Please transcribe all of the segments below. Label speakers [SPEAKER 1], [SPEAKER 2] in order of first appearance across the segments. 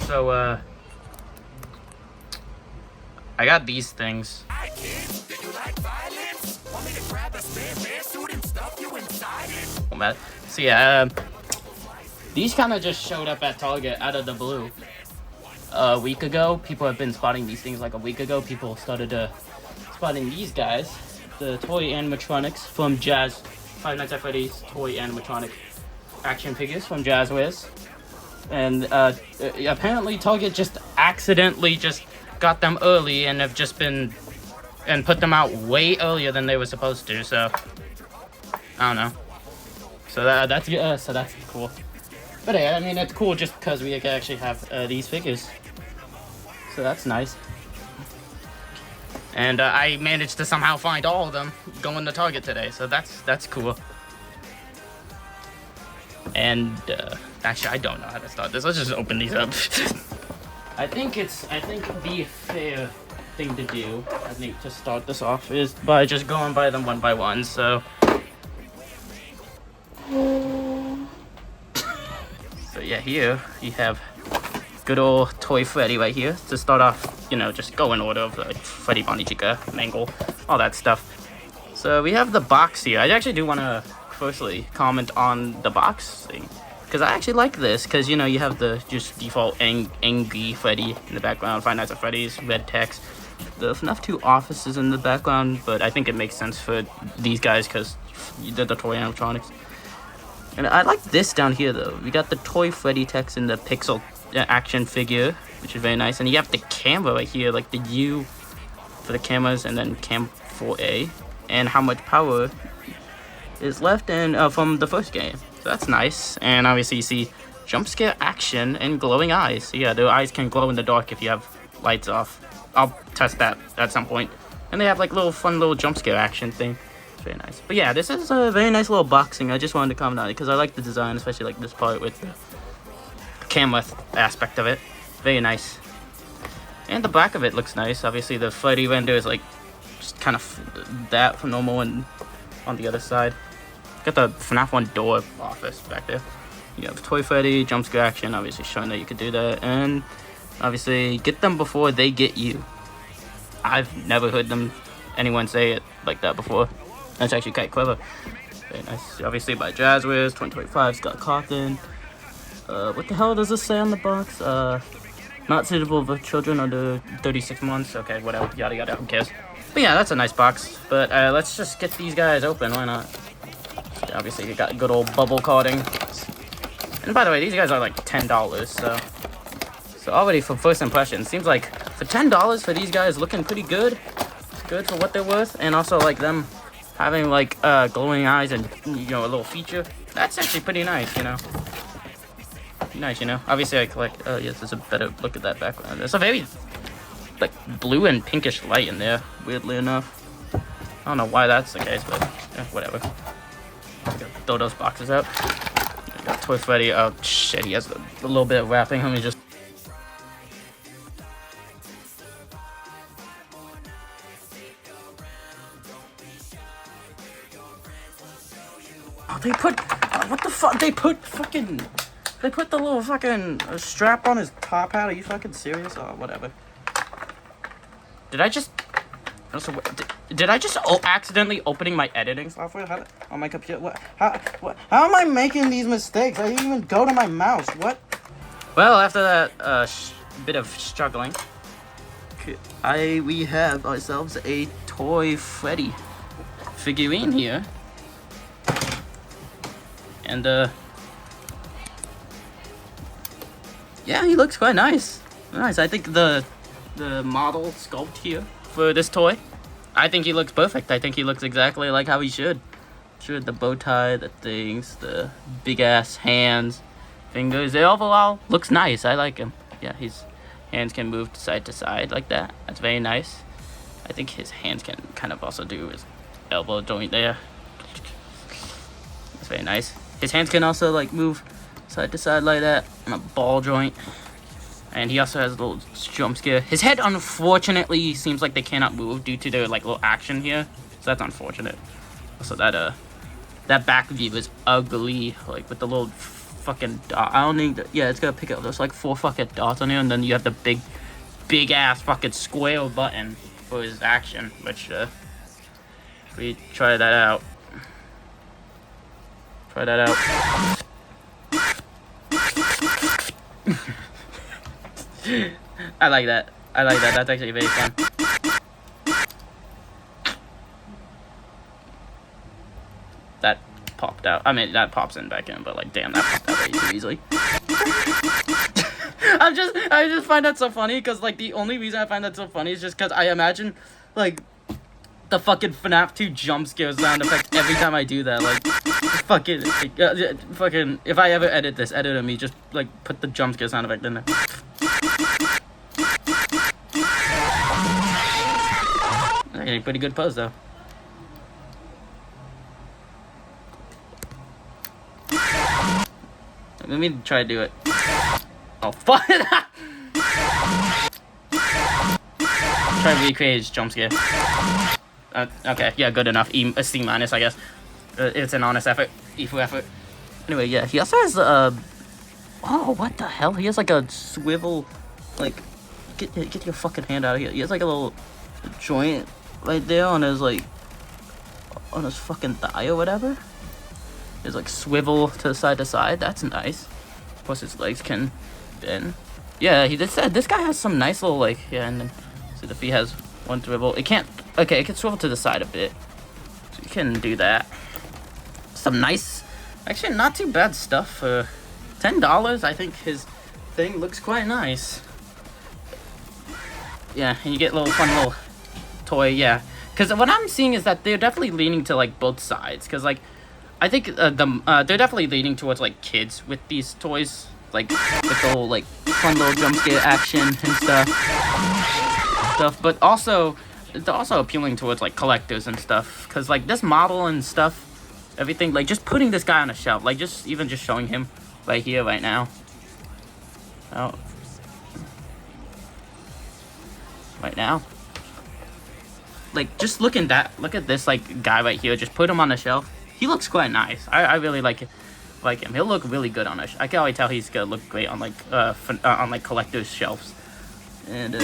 [SPEAKER 1] So, I got these things. So yeah, these kind of just showed up at Target out of the blue. A week ago, people have been spotting these things like a week ago. People started spotting these guys, the toy animatronics from Five Nights at Freddy's toy animatronic action figures from Jazzwares. And apparently Target just accidentally just got them early and have just been and put them out way earlier than they were supposed to. So I don't know. So that's cool. But yeah, I mean it's cool just because we can actually have these figures. So that's nice. And I managed to somehow find all of them going to Target today. So that's cool. And actually, I don't know how to start this. Let's just open these up. I think the fair thing to do, to start this off is by just going by them one by one. So yeah, here you have good old Toy Freddy right here to start off. You know, just go in order of like Freddy, Bonnie, Chica, Mangle, all that stuff. So we have the box here. I actually do want to firstly comment on the box thing, because I actually like this, because you know you have the just default angry Freddy in the background, Five Nights at Freddy's, red text, the FNAF 2 offices in the background, but I think it makes sense for these guys because they're the toy animatronics. And I like this down here though. We got the Toy Freddy text in the pixel action figure, which is very nice, and you have the camera right here, like the U for the cameras, and then cam 4A, and how much power is left in from the first game. So that's nice. And obviously you see jump scare action and glowing eyes. So yeah, their eyes can glow in the dark if you have lights off. I'll test that at some point. And they have like fun little jump scare action thing. It's very nice. But yeah, this is a very nice little boxing. I just wanted to comment on it because I like the design, especially like this part with the camera aspect of it. Very nice. And the back of it looks nice. Obviously the Freddy render is like just kind of that for normal, and on the other side got the FNAF 1 door office back there. You have Toy Freddy, jump scare action, obviously showing that you could do that, and obviously get them before they get you. I've never heard anyone say it like that before. That's actually quite clever. Very nice. Obviously by Jazzwares, 2025, Scott Cawthon. What the hell does this say on the box? Not suitable for children under 36 months. Okay, whatever, yada yada, who cares? But yeah, that's a nice box. But let's just get these guys open, why not? Obviously, you got good old bubble carding. And by the way, these guys are like $10, so already from first impression, seems like for $10 for these guys looking pretty good. Good for what they're worth, and also like them having like glowing eyes and you know a little feature. That's actually pretty nice, you know. Nice, you know. Obviously, I collect. Oh yes, there's a better look at that background. There's a very like blue and pinkish light in there. Weirdly enough, I don't know why that's the case, but whatever. Throw those boxes out. Got Toy Freddy. Oh shit, he has a little bit of wrapping. Let me just. Oh, they put. What the fuck? They put the little fucking strap on his top hat. Are you fucking serious? Oh, whatever. Did I just accidentally opening my editing software on my computer? How am I making these mistakes? I didn't even go to my mouse. What? Well, after that bit of struggling, we have ourselves a Toy Freddy figurine here, and yeah, he looks quite nice. Nice. I think the model sculpt here for this toy, I think he looks perfect. I think he looks exactly like how he should. The bow tie, the things, the big ass hands, fingers. It overall looks nice. I like him. Yeah, his hands can move side to side like that. That's very nice. I think his hands can kind of also do his elbow joint there. That's very nice. His hands can also like move side to side like that on a ball joint. And he also has a little jump scare. His head, unfortunately, seems like they cannot move due to their like little action here. So that's unfortunate. Also, that back view is ugly, like with the little fucking dot. I don't need. Yeah, it's gonna pick up. There's like 4 fucking dots on here, and then you have the big ass fucking square button for his action. Which we try that out. Try that out. I like that. I like that. That's actually very fun. That popped out. I mean, that pops in back in, but like, damn, that popped out way too easily. I just find that so funny because like the only reason I find that so funny is just because I imagine like the fucking FNAF 2 jump scare sound effect every time I do that. Like, fucking, if I ever edit this, edit me, just like put the jump scare sound effect in there. Hey, pretty good pose though. Let me try to do it. Oh fuck! Try to recreate his jump scare. Okay, yeah, good enough. A C minus, I guess. It's an honest effort. E for effort. Anyway, yeah, he also has oh, what the hell? He has like a swivel, like, get your fucking hand out of here. He has like a little joint right there on his fucking thigh or whatever. There's like swivel to side. That's nice. Plus his legs can bend. Yeah, he just said this guy has some nice little like, yeah, and then so if he has one swivel, it can't. Okay, it can swivel to the side a bit. So you can do that. Some nice, actually not too bad stuff for $10. I think his thing looks quite nice. Yeah, and you get a little fun little toy. Yeah, because what I'm seeing is that they're definitely leaning to like both sides. Because like, I think they're definitely leaning towards like kids with these toys, like with the whole like fun little jump scare action and stuff. But also, they're also appealing towards like collectors and stuff. Cause like this model and stuff, everything, like just putting this guy on a shelf, like just showing him right here, right now. Oh, right now. Like just look at this like guy right here. Just put him on the shelf. He looks quite nice. I really like him. He'll look really good on I can already tell he's gonna look great on like collector's shelves. And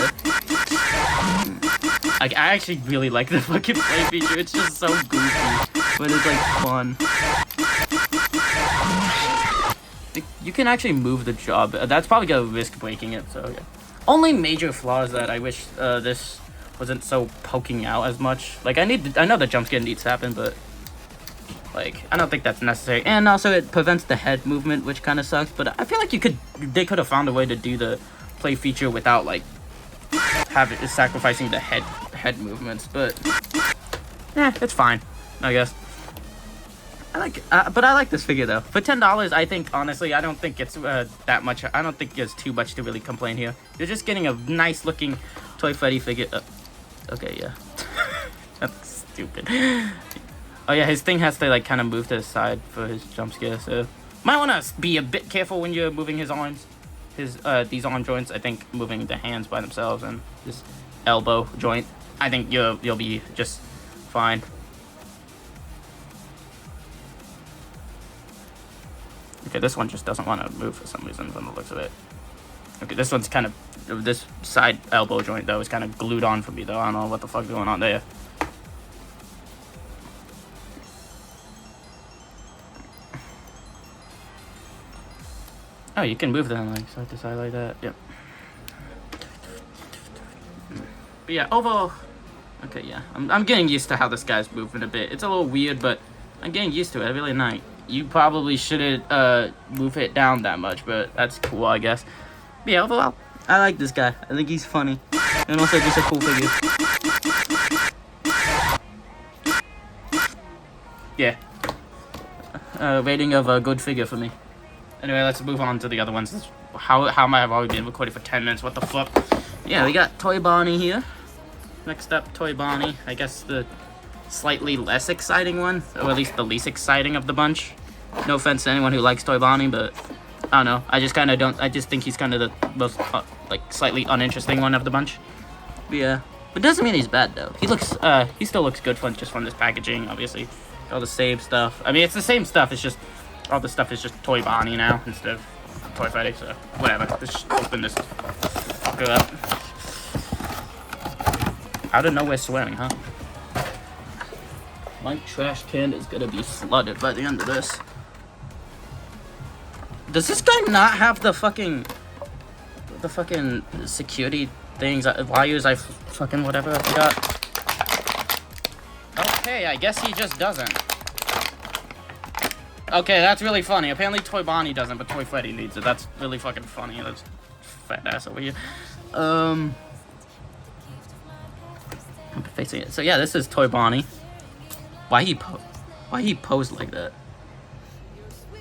[SPEAKER 1] I actually really like the fucking play feature. It's just so goofy, but it's like fun. You can actually move the job. That's probably gonna risk breaking it. So yeah. Only major flaws that I wish this wasn't so poking out as much. Like I know the jump scare needs to happen, but like I don't think that's necessary. And also it prevents the head movement, which kind of sucks. But I feel like they could have found a way to do the play feature without like sacrificing the head movements. But yeah, it's fine, I guess. But I like this figure though. For $10, I think honestly, I don't think it's that much. I don't think it's too much to really complain here. You're just getting a nice looking Toy Freddy figure. Okay, yeah. That's stupid. Oh yeah, his thing has to like kind of move to the side for his jump scare. So might want to be a bit careful when you're moving his arms. These arm joints. I think moving the hands by themselves and this elbow joint. I think you'll be just fine. Okay, this one just doesn't want to move for some reason from the looks of it. Okay, this one's kind of, this side elbow joint though is kind of glued on for me though. I don't know what the fuck's going on there. Oh, you can move them like side to side like that. Yep. But yeah, overall, okay, yeah, I'm getting used to how this guy's moving a bit. It's a little weird, but I'm getting used to it. I really like. You probably shouldn't move it down that much, but that's cool, I guess. But yeah, overall, I like this guy. I think he's funny, and also just a cool figure. Yeah. Rating of a good figure for me. Anyway, let's move on to the other ones. How am I? I've already been recording for 10 minutes. What the fuck? Yeah, we got Toy Bonnie here. Next up, Toy Bonnie. I guess the slightly less exciting one, or at least the least exciting of the bunch. No offense to anyone who likes Toy Bonnie, but I don't know. I just kind of don't. I just think he's kind of the most like slightly uninteresting one of the bunch. But yeah, but doesn't mean he's bad though. He still looks good from this packaging. Obviously, all the same stuff. I mean, it's the same stuff. It's just all the stuff is just Toy Bonnie now instead of Toy Freddy, so whatever. Let's just open this fucker up. Out of nowhere swearing, huh? My trash can is gonna be flooded by the end of this. Does this guy not have the fucking security things, wires, fucking whatever, I forgot. Okay, I guess he just doesn't. Okay, that's really funny. Apparently Toy Bonnie doesn't, but Toy Freddy needs it. That's really fucking funny. That's fat ass over here. I'm facing it. So yeah, this is Toy Bonnie. Why he pose like that?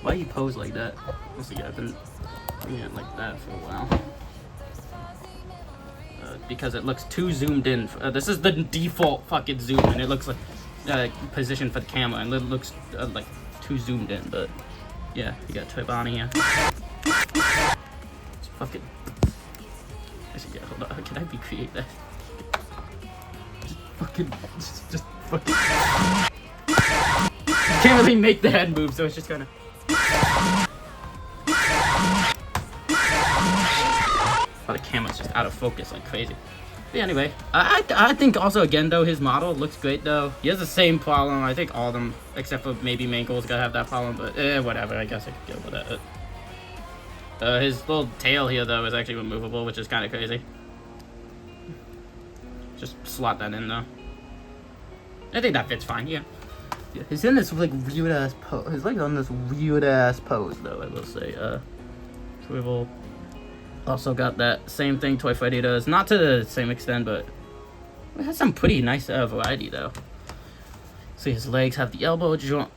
[SPEAKER 1] Why he pose like that? Let's see, I've been doing it like that for a while. Because it looks too zoomed in. This is the default fucking zoom, and it looks like position for the camera, and it looks like too zoomed in. But yeah, you got Toy Bonnie here. It's fucking. Yeah, hold on. Can I recreate that? Just fucking. Can't really make the head move, so it's just kind of. The camera's just out of focus like crazy. But anyway, I think also again though his model looks great though. He has the same problem. I think all of them except for maybe Mangle's gotta have that problem, but whatever. I guess I could go with that. His little tail here though is actually removable, which is kind of crazy. Just slot that in though. I think that fits fine. Yeah. He's in this like weird ass pose. He's like on this weird ass pose though. I will say. Swivel. Also got that same thing Toy Freddy does, not to the same extent, but it has some pretty nice variety though. See, his legs have the elbow joint,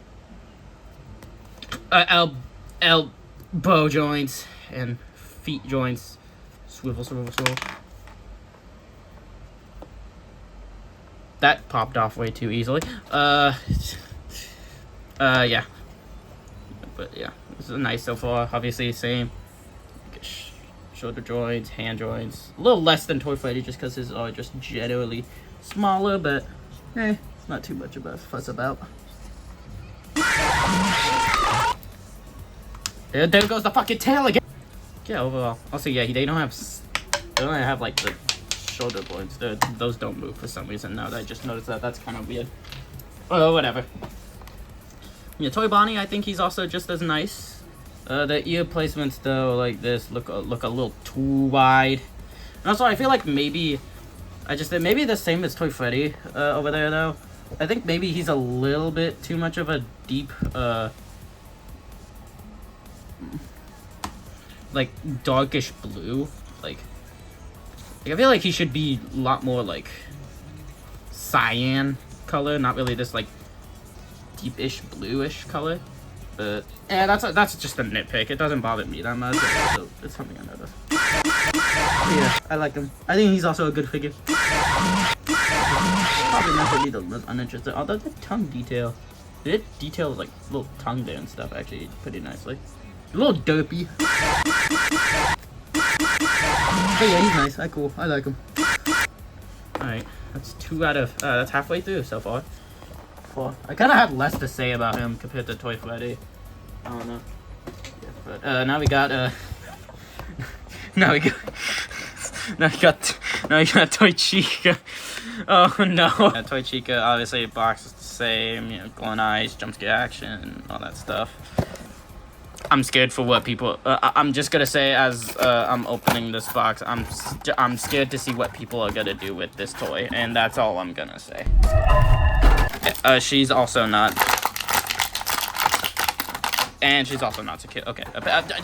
[SPEAKER 1] elbow joints and feet joints. Swivel, swivel, swivel. That popped off way too easily. Yeah. But yeah, this is nice so far. Obviously, same. Shoulder joints, hand joints. A little less than Toy Freddy just because his are just generally smaller, but not too much of a fuss about. There goes the fucking tail again. Yeah, overall. Also, yeah, they don't have like the shoulder joints. Those don't move for some reason. Now that I just noticed that, that's kind of weird. Oh, whatever. Yeah, Toy Bonnie, I think he's also just as nice. The ear placements though, like this, look a little too wide. And also, I feel like maybe maybe the same as Toy Freddy over there though. I think maybe he's a little bit too much of a deep, like darkish blue. Like I feel like he should be a lot more like cyan color, not really this like deepish bluish color. But yeah, that's just a nitpick. It doesn't bother me that much. It's something I noticed. Yeah, I like him. I think he's also a good figure. Probably not gonna be the most uninteresting. Although the tongue detail, it details like little tongue there and stuff actually pretty nicely. A little derpy. But yeah, he's nice. Cool. I like him. All right, that's 2 out of. That's halfway through so far. I kind of had less to say about him compared to Toy Freddy. I don't know. Yeah, but now we got now we got Toy Chica. Oh no. Yeah, Toy Chica obviously box is the same. You know, glowing eyes, jump scare action, all that stuff. I'm scared for what people. I'm just gonna say as I'm opening this box, I'm scared to see what people are gonna do with this toy, and that's all I'm gonna say. She's also not. And she's also not secure. Okay.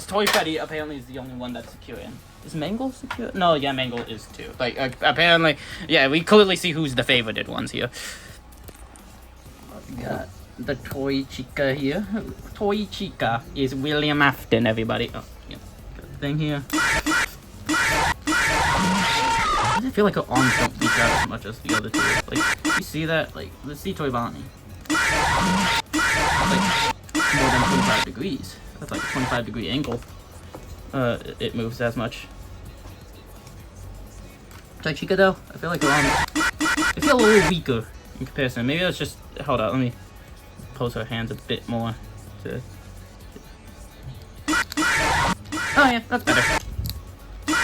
[SPEAKER 1] Toy Freddy apparently is the only one that's secure in. Is Mangle secure? No, yeah, Mangle is too. Like, apparently, yeah, we clearly see who's the favorited ones here. We got the Toy Chica here. Toy Chica is William Afton, everybody. Oh, yeah. Got the thing here. I feel like her arms don't reach out as much as the other two. Like, you see that? Like, let's see Toy Bonnie. Like, more than 25 degrees. That's like a 25-degree angle. It moves as much. Toy Chica though, I feel like her arms, I feel a little weaker in comparison. Maybe that's just, hold on, let me pose her hands a bit more to Oh yeah, that's better.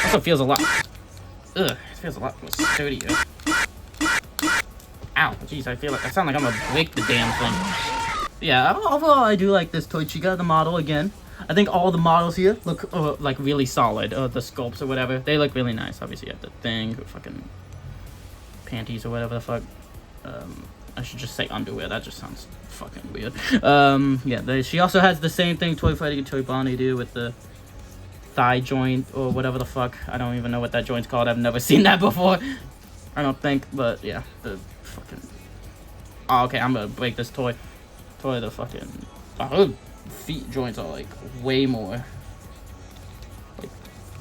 [SPEAKER 1] Also feels a lot. Ugh, it feels a lot more sturdier. Ow, jeez, I feel like I sound like I'm gonna break the damn thing. Yeah, overall I do like this Toy Chica, the model again. I think all the models here look like really solid. The sculpts or whatever, they look really nice. Obviously, you have the thing, fucking panties or whatever the fuck. I should just say underwear. That just sounds fucking weird. Yeah, she also has the same thing Toy Freddy and Toy Bonnie do with the thigh joint or whatever the fuck. I don't even know what that joint's called. I've never seen that before. I don't think, but yeah, the fucking. Oh, okay, I'm gonna break this toy. The fucking. Her feet joints are like way more, like,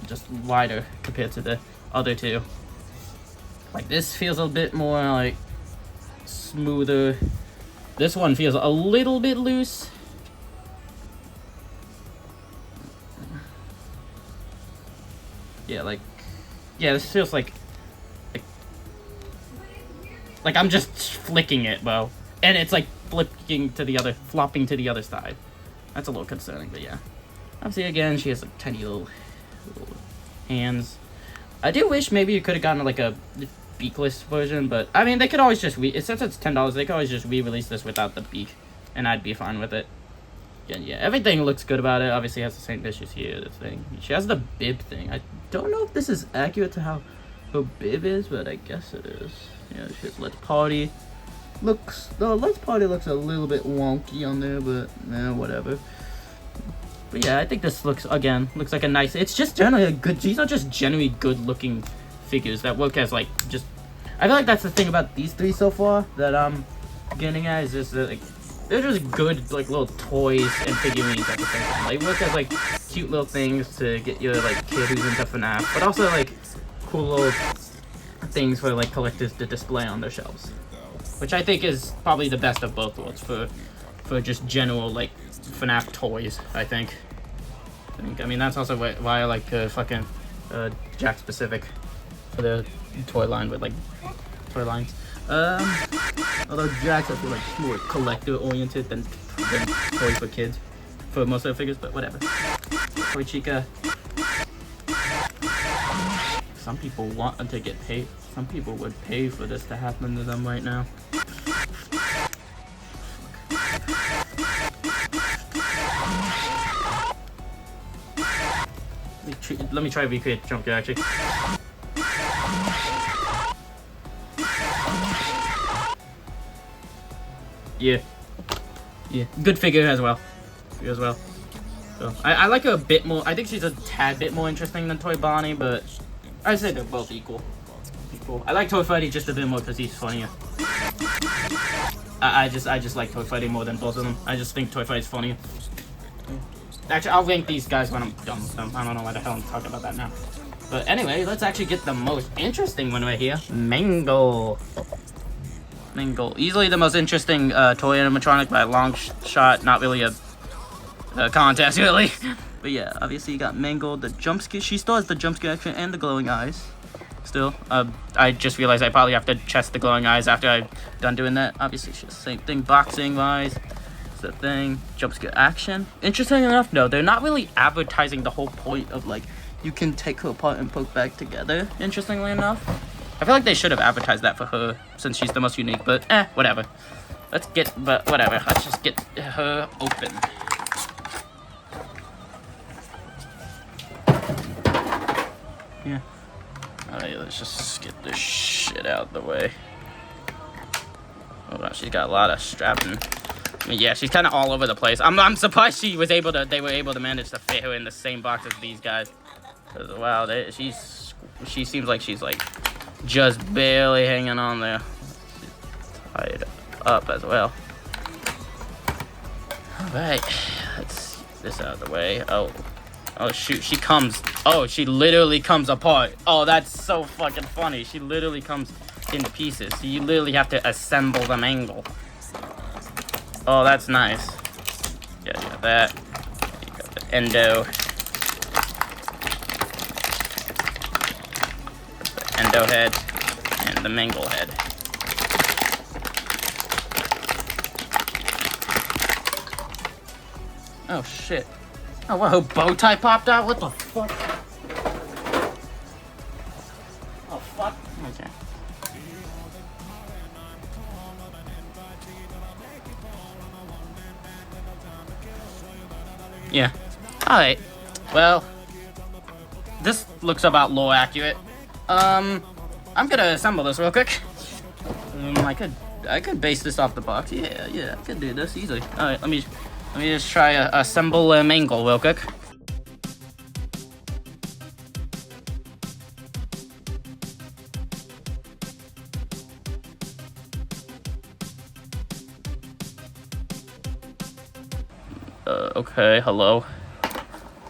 [SPEAKER 1] just wider compared to the other two. Like this feels a bit more like smoother. This one feels a little bit loose. Yeah, this feels like I'm just flicking it, bro. And it's like flopping to the other side. That's a little concerning, but yeah. Obviously, again, she has like tiny little hands. I do wish maybe you could have gotten like a beakless version, but I mean, they could always just since it's $10, they could always just re-release this without the beak, and I'd be fine with it. Yeah, everything looks good about it. Obviously, it has the same issues here. The thing, she has the bib thing. I don't know if this is accurate to how her bib is, but I guess it is. Yeah, she has Let's Party. The Let's Party looks a little bit wonky on there, but whatever. But yeah, I think this looks like a nice. It's just generally a good. These are just generally good-looking figures that work as like just. I feel like that's the thing about these three so far that I'm getting at is just that, like, they're just good like little toys and figurines at the same time. They work as like cute little things to get your like kid who's into FNAF, but also like cool little things for like collectors to display on their shelves, which I think is probably the best of both worlds for just general like FNAF toys. I mean that's also why I like fucking Jack Specific for the toy line with like toy lines. Although Jack's I feel like more collector oriented than toys for kids for most of the figures, but whatever. Toy Chica. Some people want to get paid. Some people would pay for this to happen to them right now. Let me try to recreate the jump here, actually. Yeah. Good figure as well. So, I like her a bit more. I think she's a tad bit more interesting than Toy Bonnie, but I'd say they're both equal. I like Toy Freddy just a bit more because he's funnier. I just like Toy Freddy more than both of them. I just think Toy Freddy's funnier. Actually, I'll rank these guys when I'm done with them. I don't know why the hell I'm talking about that now. But anyway, let's actually get the most interesting one right here. Mangle. Easily the most interesting toy animatronic by a long shot. Not really a contest, really. But yeah, obviously you got Mangle, the jump scare. She still has the jump scare action and the glowing eyes. Still, I just realized I probably have to chest the glowing eyes after I'm done doing that. Obviously, she has the same thing, boxing wise. It's the thing, jump scare action. Interesting enough, no, they're not really advertising the whole point of like you can take her apart and put back together. Interestingly enough, I feel like they should have advertised that for her since she's the most unique. But whatever. Let's just get her open. Yeah. Alright, let's just get this shit out of the way. Oh wow, she's got a lot of strapping. I mean, yeah, she's kind of all over the place. I'm surprised they were able to manage to fit her in the same box as these guys. Cause wow, she seems like she's like just barely hanging on there. She's tied up as well. Alright, let's get this out of the way. Oh shoot, she literally comes apart. Oh, that's so fucking funny. She literally comes into pieces. So you literally have to assemble the Mangle. Oh, that's nice. Yeah, you got that. You got the Endo. The Endo head. And the Mangle head. Oh shit. Oh, wow, bow tie popped out? What the fuck? Oh, fuck. Okay. Yeah. Alright. Well, this looks about low accurate. I'm gonna assemble this real quick. I could base this off the box. Yeah, I could do this easily. Alright, let me just try assemble a mangle real quick. Okay, hello.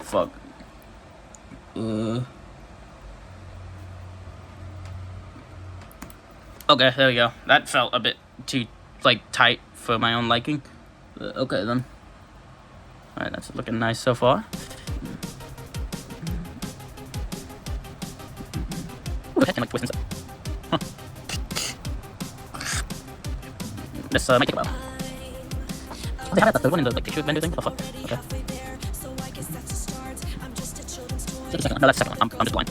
[SPEAKER 1] Fuck. Okay, there we go. That felt a bit too, like, tight for my own liking. Okay, then. Alright, that's looking nice so far. Ooh, like, twist inside. Huh. This might take a while. Oh, they have that third one in the, like, picture vendor thing? What the fuck? Okay. So the second one. No, that's the second one. I'm just blind.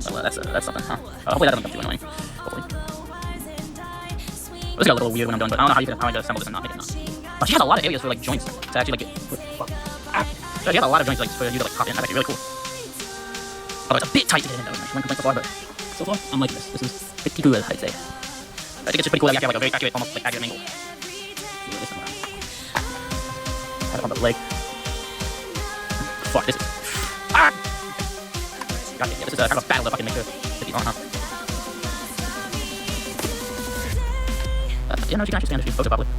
[SPEAKER 1] Well, that's something, huh? Hopefully that doesn't come too annoying. Hopefully. This got a little weird when I'm done, but I don't know how I'm gonna assemble this and not make it not. But she has a lot of areas for like joints to actually like get. So she has a lot of joints like for you to like pop in. That's actually really cool. Although it's a bit tight to get in though. One complaint so far, but so far I'm liking this. This is pretty good, I'd say. I think it's just pretty cool that we actually have like a very accurate, almost like accurate angle. Have it on the leg. Fuck, this is. Ah! Gotcha, yeah, this is kind of a battle to fucking make sure that these on, huh? Yeah, no, she can actually stand if you pose it properly.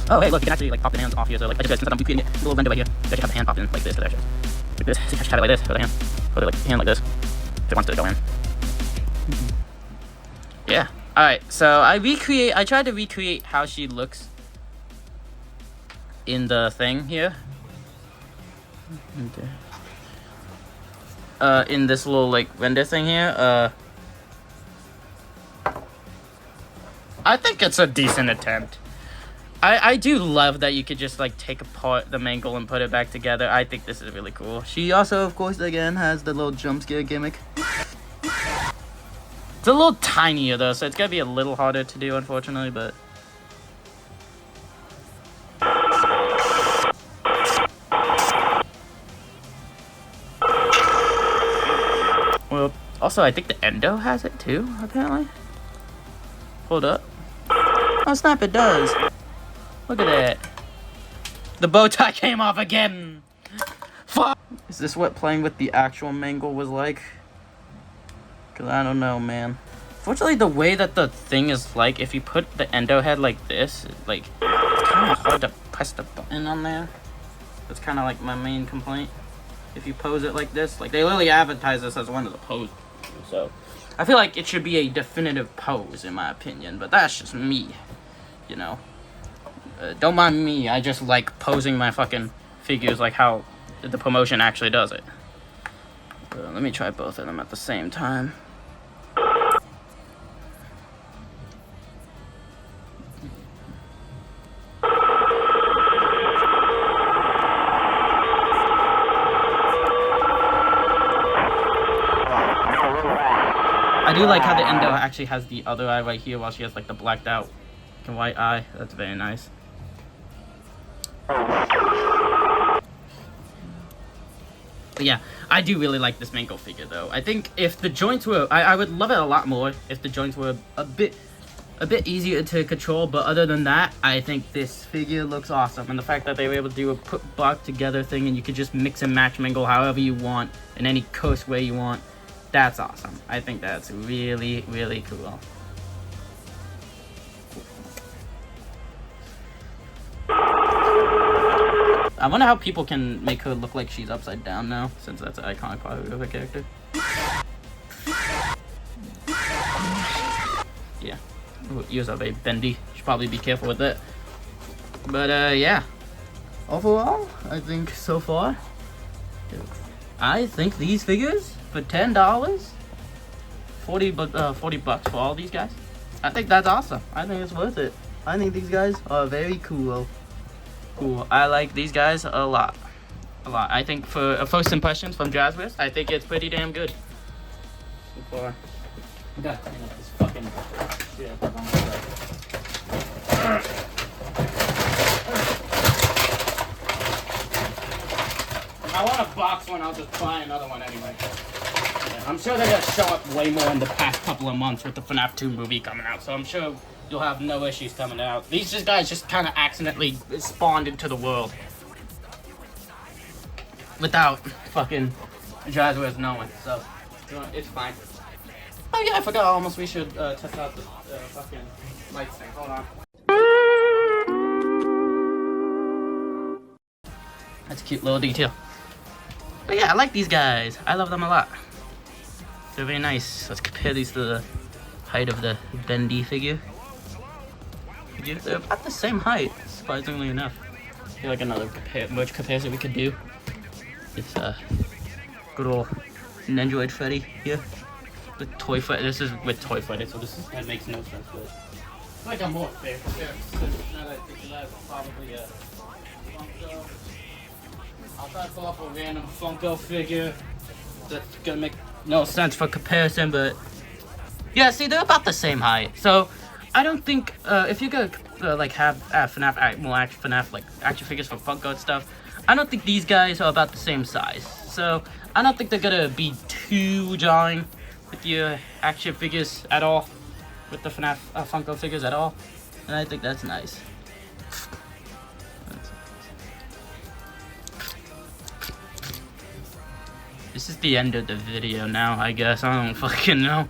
[SPEAKER 1] Oh, hey, look, you can actually like pop the hands off here. So, like, I just since I'm recreating it, a little window right here. You actually have the hand popped in like this. Like this. So you actually have it like this for the hand. Put it like hand like this. If it wants to go in. Yeah. All right. So I tried to recreate how she looks in the thing here. In this little like render thing here. I think it's a decent attempt. I do love that you could just like take apart the mangle and put it back together. I think this is really cool. She also, of course, again has the little jump scare gimmick. It's a little tinier though, so it's gonna be a little harder to do, unfortunately, but. Well, also I think the Endo has it too, apparently. Hold up. Oh snap, it does. Look at that. The bow tie came off again. Fuck. Is this what playing with the actual mangle was like? Cause I don't know, man. Fortunately, the way that the thing is like, if you put the Endo head like this, like, it's kind of hard to press the button on there. That's kind of like my main complaint. If you pose it like this, like they literally advertise this as one of the poses. So I feel like it should be a definitive pose in my opinion, but that's just me, you know. Don't mind me, I just like posing my fucking figures like how the promotion actually does it. Let me try both of them at the same time. I do like how the Endo actually has the other eye right here while she has like the blacked out and white eye. That's very nice. But yeah, I do really like this mangle figure though. I think if the joints were, I would love it a lot more if the joints were a bit easier to control. But other than that, I think this figure looks awesome. And the fact that they were able to do a put back together thing and you could just mix and match mangle however you want in any coast way you want. That's awesome. I think that's really, really cool. I wonder how people can make her look like she's upside down now, since that's an iconic part of her character. Yeah. Ooh, ears are very bendy. Should probably be careful with that. But, yeah. Overall, I think so far, I think these figures for $10, 40 bucks for all these guys. I think that's awesome. I think it's worth it. I think these guys are very cool. Cool. I like these guys a lot. A lot. I think for first impressions from Jazzwares, I think it's pretty damn good. So far. We gotta clean up this fucking shit. I want a box one, I'll just buy another one anyway. Yeah, I'm sure they're gonna show up way more in the past couple of months with the FNAF 2 movie coming out, so I'm sure you'll have no issues coming out. These guys just kind of accidentally spawned into the world without fucking Jazzwares knowing, so it's fine. Oh yeah, I forgot almost we should test out the fucking lights thing. Hold on. That's a cute little detail. But yeah, I like these guys. I love them a lot. They're very nice. Let's compare these to the height of the bendy figure. They're about the same height, surprisingly enough. I feel like another merch comparison we could do is good old Android Freddy here with Toy Freddy. This is with Toy Freddy, so that makes no sense. But it's like a more fair comparison. Now that I think that's probably a Funko. I'll try to pull up a random Funko figure that's gonna make no sense for comparison, but yeah, see, they're about the same height. So I don't think if you go like have FNAF more FNAF like action figures for Funko and stuff, I don't think these guys are about the same size. So I don't think they're gonna be too jarring with your action figures at all, with the FNAF Funko figures at all, and I think that's nice. This is the end of the video now, I guess. I don't fucking know.